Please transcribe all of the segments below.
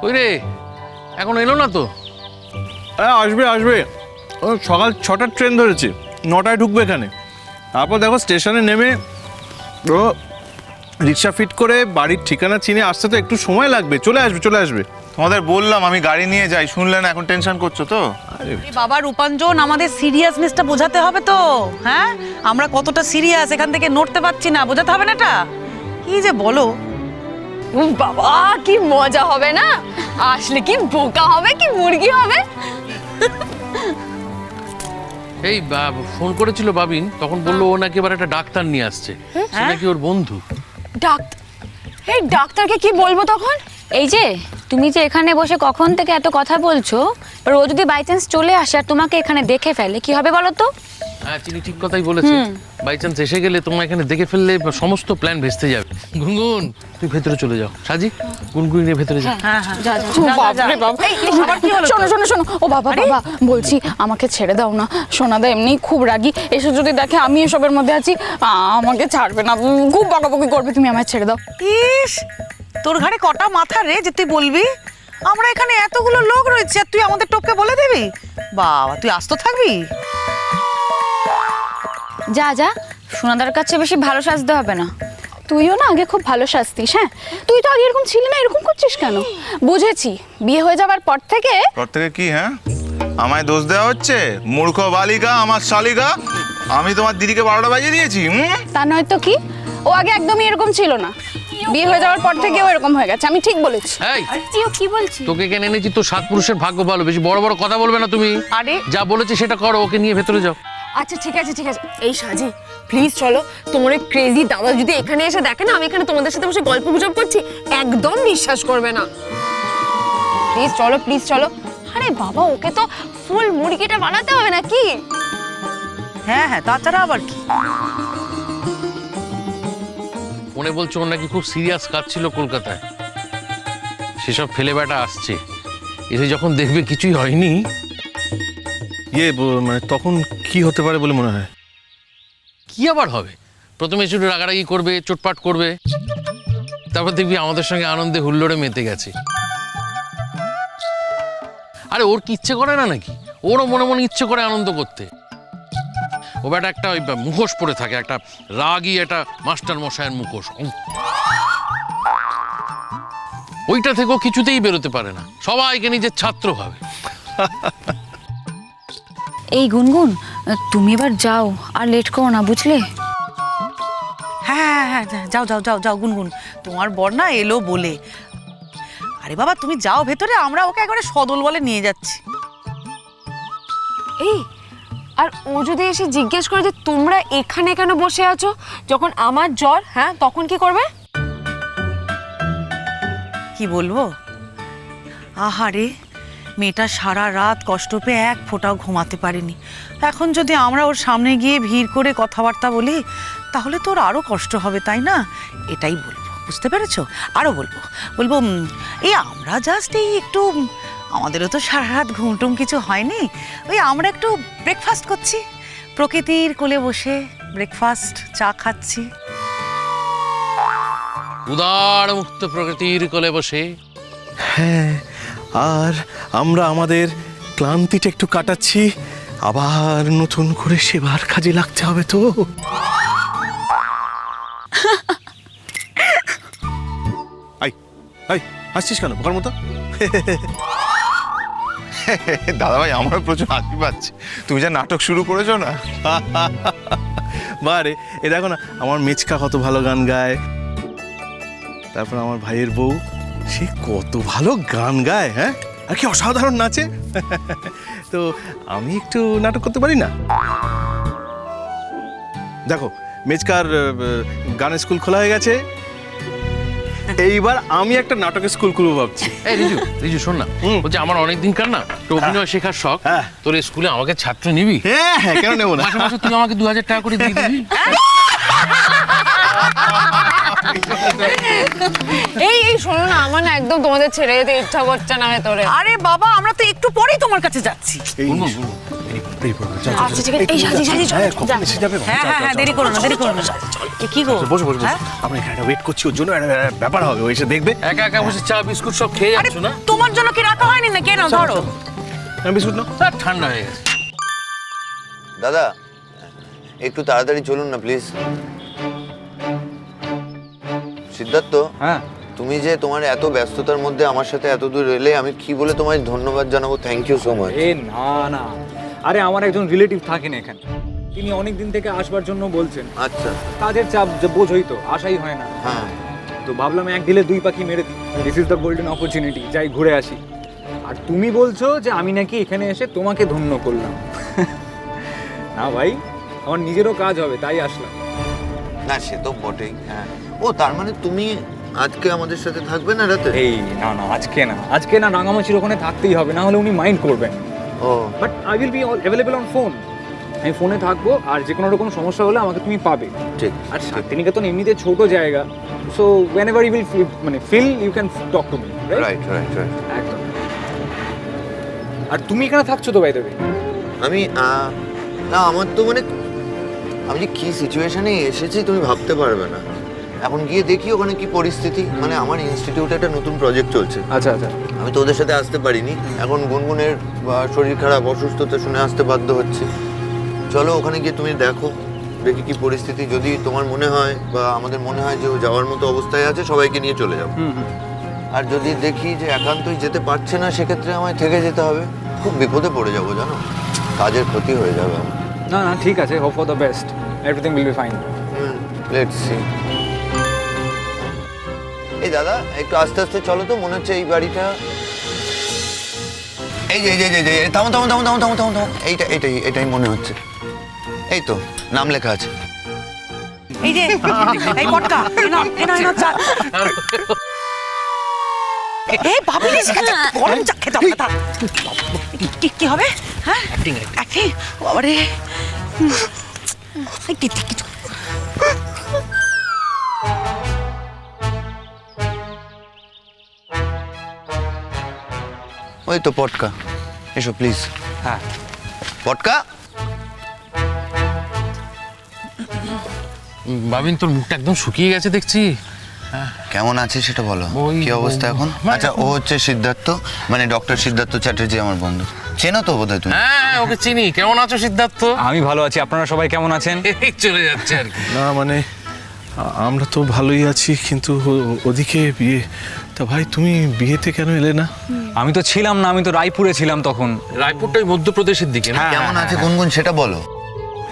ওই রে, এখন এলো না তো? আসবে আসবে, সকাল 6টার ট্রেন ধরেছি, 9টায় ঢুকবে এখানে। তারপর দেখো স্টেশনে নেমে ও রিক্সা ফিট করে বাড়ির ঠিকানা চিনে আসতে তো একটু সময় লাগবে। চলে আসবে চলে আসবে। তোমাদের বললাম আমি গাড়ি নিয়ে যাই, শুনলে না? এখন টেনশন করছো তো? আরে বাবা রূপাঞ্জন, আমাদের সিরিয়াসনেসটা বোঝাতে হবে তো। হ্যাঁ, আমরা কতটা সিরিয়াস এখান থেকে নড়তে পারছি না, বোঝাতে হবে না এটা? কি যে বলো। বাবা কি মজা হবে না? আসলে কি বোকা হবে কি মুরগি হবে। এই ফোন করেছিল বাবিন, তখন বললো ও নাকি এবার একটা ডাক্তার নিয়ে আসছে, সে নাকি ওর বন্ধু। ডাক্তার? এই ডাক্তারকে কি বলবো তখন? এই যে তুমি যে এখানে বসে কখন থেকে এত কথা বলছো, আর ও যদি বাই চান্স চলে আসে আর তোমাকে এখানে দেখে ফেলে, কি হবে বলো তো? হ্যাঁ, চিনি ঠিক কথাই বলেছে। বাই চান্স এসে গেলে তোমরা এখানে দেখে ফেললে সমস্ত প্ল্যান ভেস্তে যাবে। গুনগুন, তুই ভেতরে চলে যাও। সাজি, গুনগুন নিয়ে ভেতরে যা। হ্যাঁ হ্যাঁ, যা যা। বাপরে বাপ। আবার কি হলো? শোনো শোনো শোনো, ও বাবা বাবা, বলছি আমাকে ছেড়ে দাও না। সোনাদা এমনি খুব রাগী, এসে যদি দেখে আমি এসবের মধ্যে আছি আমাকে ছাড়বে না, খুব বকাবকি করবে। তুমি আমায় ছেড়ে দাও। ইস, তোর ঘাড়ে কটা মাথা রে যে তুই বলবি? আমরা এখানে এতগুলো লোক রয়েছে আর তুই আমাদের টপকে বলে দিবি? বাবা, তুই আস্ত থাকবি? যা যা, সোনাদার কাছে বেশি ভালো সাজতে হবে না। তুইও না আগে খুব ভালো শাস্তিস। হ্যাঁ, তুই তো আগে এরকম ছিলি না, এরকম করছিস কেন? বুঝেছি, বিয়ে হয়ে যাবার পর থেকে। তোর থেকে কি? হ্যাঁ, আমায় দোষ দেওয়া হচ্ছে? মূর্খ বালিকা, আমার শালিকা। আমি তোমার দিদিকে 12টা বাজিয়ে দিয়েছি? তা নয় তো কি, ও আগে একদমই এরকম ছিল না, বিয়ে হয়ে যাওয়ার পর থেকে ও এরকম হয়ে গেছে। আমি ঠিক বলেছি? এই, কি বলছি? তোকে কেন এনেছি? তো 7 পুরুষের ভাগ্য ভালো, বেশি বড় বড় কথা বলবে না তুমি। আরে যা বলেছে সেটা করো, ওকে নিয়ে ভেতরে যাও। আচ্ছা ঠিক আছে ঠিক আছে। এই সাজি, প্লিজ চলো। তোমার ওই ক্রেজি দাদা যদি এখানে এসে দেখে না আমি এখানে তোমাদের সাথে বসে গল্প গুজব করছি, একদম বিশ্বাস করবে না। প্লিজ চলো প্লিজ চলো। আরে বাবা, ওকে তো ফুল মুরগিটা বানাতে হবে নাকি? হ্যাঁ হ্যাঁ, তাছাড়া আবার কি? মনে বলছো ওর নাকি খুব সিরিয়াস কাজ ছিল কলকাতায়, সেসব ফেলে বেটা আসছে। এসে যখন দেখবে কিছুই হয়নি। মানে তখন কি হতে পারে বলে মনে হয়? কি আবার হবে? প্রথমে শুধু রাগারাগি করবে, চোটপাট করবে, তারপর দেখবি আমাদের সঙ্গে আনন্দে হুল্লোড়ে মেতে গেছে। আরে ওর কি ইচ্ছে করে না নাকি? ওরও মনে মনে ইচ্ছে করে আনন্দ করতে। ও বেটা একটা ওই মুখোশ পরে থাকে, একটা রাগী একটা মাস্টার মশাইয়ের মুখোশ। ওইটা থেকেও কিছুতেই বেরোতে পারে না, সবাইকে নিজের ছাত্র ভাবে। এই গুনগুন, তুমি এবার যাও, আর লেট করো না, বুঝলে? হ্যাঁ হ্যাঁ হ্যাঁ, যাও যাও যাও যাও গুনগুন, তোমার বর না এলো বলে। আরে বাবা, তুমি যাও ভেতরে, আমরা ওকে একবারে সদল বলে নিয়ে যাচ্ছি। এই, আর ও যদি এসে জিজ্ঞেস করে যে তোমরা এখানে কেন বসে আছো যখন আমার জ্বর, হ্যাঁ তখন কি করবে? কি বলবো? আহারে, মেয়েটা সারা রাত কষ্ট পেয়ে এক ফোঁটাও ঘুমাতে পারেনি। এখন যদি আমরা ওর সামনে গিয়ে ভিড় করে কথাবার্তা বলি তাহলে তো ওর আরও কষ্ট হবে, তাই না? এটাই বলবো, বুঝতে পেরেছো? আরও বলবো বলবো এই আমরা জাস্ট এই একটু, আমাদেরও তো সারা রাত ঘুমটুম কিছু হয়নি, ওই আমরা একটু ব্রেকফাস্ট করছি, প্রকৃতির কোলে বসে ব্রেকফাস্ট, চা খাচ্ছি। উদার মুক্ত প্রকৃতির কোলে বসে। হ্যাঁ, আর আমরা আমাদের ক্লান্তিটা একটু কাটাচ্ছি, আবার নতুন করে সেবার কাজে লাগতে হবে তো। আই আই, হাসছিস কেন বোকার মতো? দাদা ভাই, আমার প্রচুর হাসি পাচ্ছে। তুমি যা নাটক শুরু করেছো না। বারে, এ দেখো না, আমার মেচকা কত ভালো গান গায়, তারপর আমার ভাইয়ের বউ, সে কত ভালো গান গায়। হ্যাঁ, আর কি অসাধারণ নাচে। তো আমি একটু নাটক করতে পারি না? দেখো, মেচকার গানের স্কুল খোলা হয়ে গেছে, এইবার আমি একটা নাটকের স্কুল খুলবো ভাবছি। এই রিজু, রিজু শোন না, বলছি আমার অনেকদিন কার না তো অভিনয় শেখার শখ। হ্যাঁ। তোর স্কুলে আমাকে ছাত্র নিবি? হ্যাঁ হ্যাঁ, কেন নেবো না? মাসে মাসে তুই আমাকে 2000 টাকা করে দিয়ে দিবি। এই এই শোনো না, আমার না একদম তোমাদের ছেড়ে যেতে ইচ্ছা করছে না ভেতরে। আরে বাবা, আমরা তো একটু পরেই তোমার কাছে যাচ্ছি। আচ্ছা ঠিক আছে, এই সাজি সাজি চলো, যা। হ্যাঁ হ্যাঁ হ্যাঁ, দেরি করো না, দেরি করো না। এ কি গো? বসো বসো হ্যাঁ? আমরা এখানে ওয়েট করছি, ওর জন্য একটা ব্যাপার হবে, ও এসে দেখবে। একা একা বসে চা বিস্কুট সব খেয়ে আরে যাচ্ছ না? তোমার জন্য কি রাখা হয়নি না? কেন ধরো। বিস্কুট না তা ঠান্ডা হয়ে গেছে। দাদা একটু তাড়াতাড়ি চলুন না প্লিজ। সিদ্ধার্থ, হ্যাঁ তুমি যে তোমার এত ব্যস্ততার মধ্যে আমার সাথে এত দূর এলে, আমি কি বলে তোমায় ধন্যবাদ জানাবো? Thank you so much. এ না না, আরে আমার একজন রিলেটিভ থাকেন এখানে, তিনি অনেক দিন থেকে আসবার জন্য বলছেন। আচ্ছা। কাজের চাপ যে বোঝই তো, আশাই হয় না। হ্যাঁ। তো ভাবলাম এক ঢিলে দুই পাখি মেরে দিই, this is the golden opportunity, যাই ঘুরে আসি। আর তুমি বলছো যে আমি নাকি এখানে এসে তোমাকে ধন্য করলাম। না ভাই, আমার নিজেরও কাজ হবে তাই আসলাম। না সে তো বটেই। হ্যাঁ। ও তার মানে তুমি আজকে আমাদের সাথে থাকবে না রাতে? এই না না, আজকে না, রাঙামাছির ওখানে থাকতেই হবে, না হলে উনি মাইন্ড করবেন। ও but I will be available on phone. আমি ফোনে থাকবো, আর যে কোনো রকম সমস্যা হলে আমাকে তুমি পাবে। ঠিক। আর শান্তিনিকেতন এমনিতে ছোট জায়গা, so whenever you will feel you can talk to me, right? Right right right. একদম। আর তুমি এখানে থাকছো তো, বাই দ্য ওয়ে? আমি না আমার তো মানে আমি যে কি সিচুয়েশনে এসেছি তুমি ভাবতে পারবে না। এখন গিয়ে দেখি ওখানে কি পরিস্থিতি। মানে আমার ইনস্টিটিউটে একটা নতুন প্রজেক্ট চলছে। আচ্ছা আচ্ছা। আমি তো ওদের সাথে আসতে পারিনি, এখন গুনগুনের শরীর খারাপ, অসুস্থতা শুনে আসতে বাধ্য হচ্ছে। চলো ওখানে গিয়ে তুমি দেখো, দেখি কি পরিস্থিতি। যদি তোমার মনে হয় বা আমাদের মনে হয় যে ও যাওয়ার মতো অবস্থায় আছে, সবাইকে নিয়ে চলে যাবো। আর যদি দেখি যে একান্তই যেতে পারছে না, সেক্ষেত্রে আমায় থেকে যেতে হবে। খুব বিপদে পড়ে যাবো জানো, কাজের ক্ষতি হয়ে যাবে আমার। না না ঠিক আছে, hope for the best, everything will be fine. Let's see. এই দাদা একটু আস্তে আস্তে চলো তো, মনে হচ্ছে এই বাড়িটা। এই যে এই যে এই যে থামো থামো থামো থামো থামো থামো থামো, এটাই মনে হচ্ছে। এই তো নাম লেখা আছে। এই যে এই পটকা, এনা চা। এই ভাবি রে, গরম চা খেতে হবে। কি হবে? হ্যাঁ অ্যাক্টিং। বাবারে, কিছু ওই তো পটকা, এসো প্লিজ। হ্যাঁ পটকা। বাবিন, তোর মুখটা একদম শুকিয়ে গেছে দেখছি। কেমন আছে সেটা বলো, ওই- কি অবস্থা এখন? আচ্ছা ও হচ্ছে সিদ্ধার্থ, মানে ডক্টর সিদ্ধার্থ চ্যাটার্জি, আমার বন্ধু। চেনো তো বোধহয় তুমি? হ্যাঁ, ওকে চিনি। কেমন আছো সিদ্ধার্থ? আমি ভালো আছি, আপনারা সবাই কেমন আছেন? এই চলে যাচ্ছে আর কি। না মানে আমরা তো ভালোই আছি, কিন্তু ওদিকে বিয়ে। তা ভাই তুমি বিয়েতে কেন এলে না? আমি তো ছিলাম না, আমি তো রায়পুরে ছিলাম তখন। রায়পুরটাই মধ্যপ্রদেশের দিকে না? কেমন আছে গুনগুন সেটা বলো।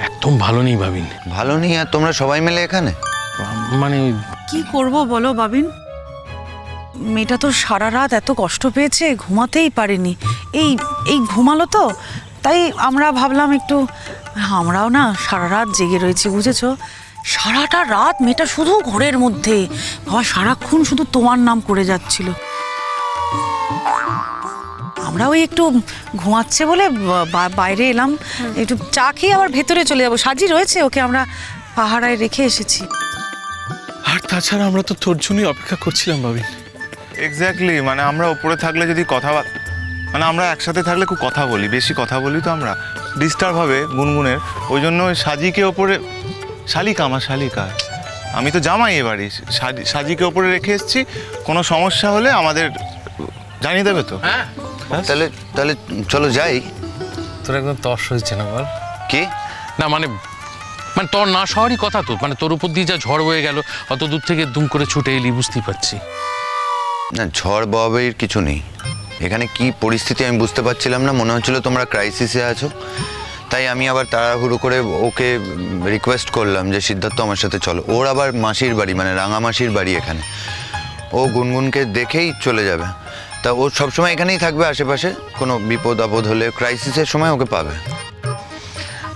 একদম ভালো নেই বাবিন। ভালো নেই? আর তোমরা সবাই মিলে এখানে? মানে কি করব বলো বাবিন, মেয়েটা তো সারা রাত এত কষ্ট পেয়েছে, ঘুমাতেই পারেনি। এই ঘুমালো তো, তাই আমরা ভাবলাম একটু, আমরাও না সারা রাত জেগে রয়েছি, বুঝেছো? সারাটা রাত মেয়েটা শুধু ঘরের মধ্যে, বাবা সারাক্ষণ শুধু তোমার নাম করে যাচ্ছিল। আমরা ওই একটু ঘুমাচ্ছে বলে বাইরে এলাম, একটু চা খেয়ে আবার ভেতরে চলে যাবো। সাজি রয়েছে, ওকে আমরা পাহারায় রেখে এসেছি। আর তাছাড়া আমরা তো তোর জন্যই অপেক্ষা করছিলাম বাবিন। এক্স্যাক্টলি, মানে আমরা উপরে থাকলে যদি মানে আমরা একসাথে থাকলে খুব কথা বলি, বেশি কথা বলি, তো আমরা ডিস্টার্ব হবে গুনগুনের। ওই জন্য ওই সাজিকে ওপরে, শালিকা আমার শালিকা, আমি তো জামাই এবারই, সাজিকে ওপরে রেখে এসেছি। কোনো সমস্যা হলে আমাদের জানিয়ে দেবে তো? হ্যাঁ, তাহলে তাহলে চলো যাই। তোর একদম তর্স হয়েছে না বল? কি না মানে মানে তোর না শহরই কথা তো, মানে তোর উপর দিয়ে যা ঝড় বয়ে গেল, অত দূর থেকে দুম করে ছুটে এলি, বুঝতেই পারছি। না, ঝড় ববের কিছু নেই এখানে। কি পরিস্থিতি আমি বুঝতে পারছিলাম না, মনে হচ্ছিল তোমরা ক্রাইসিসে আছো। তাই আমি আবার তাড়াহুড়ো করে ওকে রিকোয়েস্ট করলাম যে সিদ্ধার্থ আমার সাথে চলো। ওর আবার মাসির বাড়ি, মানে রাঙামাসির বাড়ি এখানে। ও গুনগুনকে দেখেই চলে যাবে। তা ও সবসময় এখানেই থাকবে আশেপাশে, কোনো বিপদ আপদ হলে ক্রাইসিসের সময় ওকে পাবে।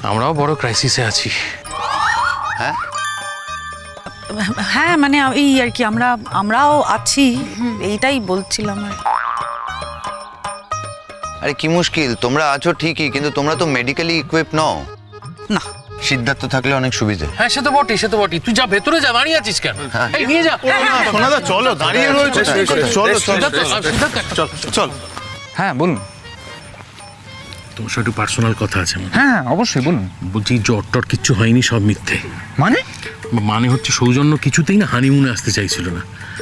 আমরাও বড় ক্রাইসিসে আছি। হ্যাঁ হ্যাঁ মানে এই আর কি, আমরাও আছি, এইটাই বলছিলাম আর। আরে কি মুশকিল, তোমরা আছো ঠিকই, কিন্তু তোমরা তো মেডিকেলি ইকুইপ নও। না, সিদ্ধার্থ থাকলে অনেক সুবিধে। হ্যাঁ সে তো বটেই তুই যা ভেতরে যা, দাঁড়িয়ে আছিস কেন? এই নিয়ে যা। সোনাদা চলো, দাঁড়িয়ে রয়েছে, চলো সিদ্ধার্থ, সিদ্ধার্থ, চল। হ্যাঁ বলুন। তোমার সাথে একটু পার্সোনাল কথা আছে আমার। হ্যাঁ অবশ্যই বলুন। বলছি জ্বর টর কিচ্ছু হয়নি, সব মিথ্যে। মানে হচ্ছে সৌজন্য কিছুতেই না হানিমুনে আসতে চাইছিল না।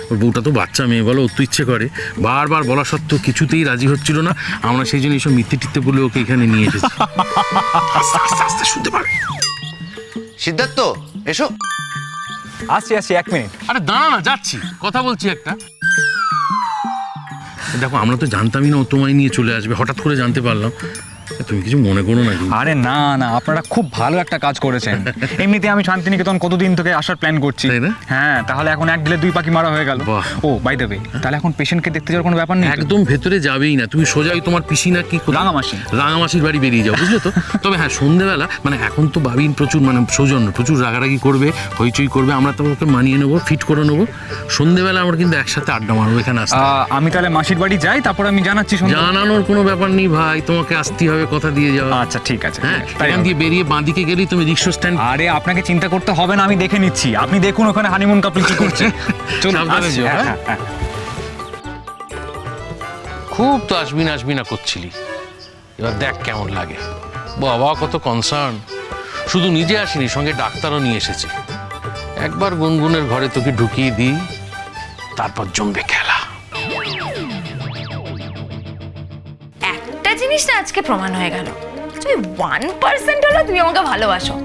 ওর বউটা তো বাচ্চা মেয়ে, বলো, ওর তো ইচ্ছে করে, বারবার বলা সত্ত্বেও কিছুতেই রাজি হচ্ছিল না। আমরা সেই জন্য এইসব মিথ্যে টিথ্যে বলে ওকে এখানে নিয়ে এসেছি। আস্তে আস্তে শুনতে পাবে। সিদ্ধার্থ এসো। আসছি 1 মিনিট। আরে দাঁড়া না, যাচ্ছি, কথা বলছি একটা। দেখো আমরা তো জানতামই না ও তোমায় নিয়ে চলে আসবে, হঠাৎ করে জানতে পারলাম। তুমি কিছু মনে করো না কিন্তু। আরে না না, আপনারা খুব ভালো একটা কাজ করেছেন। এমনিতে আমি শান্তিনিকেতন কতদিন থেকে আসার প্ল্যান করছি। তাই না? হ্যাঁ, তাহলে এখন 1 ঢিলে 2 পাখি মারা হয়ে গেল। বাহ। ও বাই দ্য ওয়ে, তাহলে এখন পেশেন্টকে দেখতে যাওয়ার কোনো ব্যাপার নেই? একদম ভেতরে যাবেই না, তুমি সোজাই তোমার পিসি না কি রাঙামাসির বাড়ি বেরিয়ে যাও, বুঝলে তো? তবে হ্যাঁ সন্ধ্যেবেলা মানে এখন তো বাবিন প্রচুর মানে সৌজন্য প্রচুর রাগারাগি করবে, হইচই করবে, আমরা তো ওকে মানিয়ে নেবো, ফিট করে নেবো। সন্ধ্যেবেলা আমরা কিন্তু একসাথে আড্ডা মারবো এখানে আসতে। আমি তাহলে মাসির বাড়ি যাই, তারপর আমি জানাচ্ছি। জানানোর কোনো ব্যাপার নেই ভাই, তোমাকে আসতেই হবে, কথা দিয়ে যাওয়া। আচ্ছা ঠিক আছে। হ্যাঁ, তাই এখান হবে। দিয়ে বেরিয়ে বাঁদিকে গেলেই তুমি রিক্সা স্ট্যান্ড। আরে আপনাকে চিন্তা করতে হবে না, আমি দেখে নিচ্ছি। আপনি দেখুন ওখানে হানিমুন কাপল কি করছে। চলুন, সাবধানে আসছি। যেও, হ্যাঁ, হ্যাঁ? হ্যাঁ। খুব তো আসবি না করছিলি, এবার দেখ কেমন লাগে। বাবা কত কনসার্ন, শুধু নিজে আসিনি, সঙ্গে ডাক্তারও নিয়ে এসেছে। একবার গুনগুনের ঘরে তোকে ঢুকিয়ে দিই, তারপর জমবে খেলা। একটা জিনিস না আজকে প্রমাণ হয়ে গেল, 1% হলো তুমি আমাকে ভালোবাসো।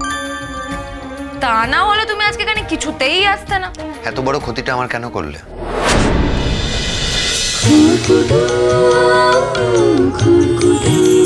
তা না হলে তুমি আজকে এখানে কিছুতেই আসতে না। এত বড় ক্ষতিটা আমার কেন করলে? খুরকুটু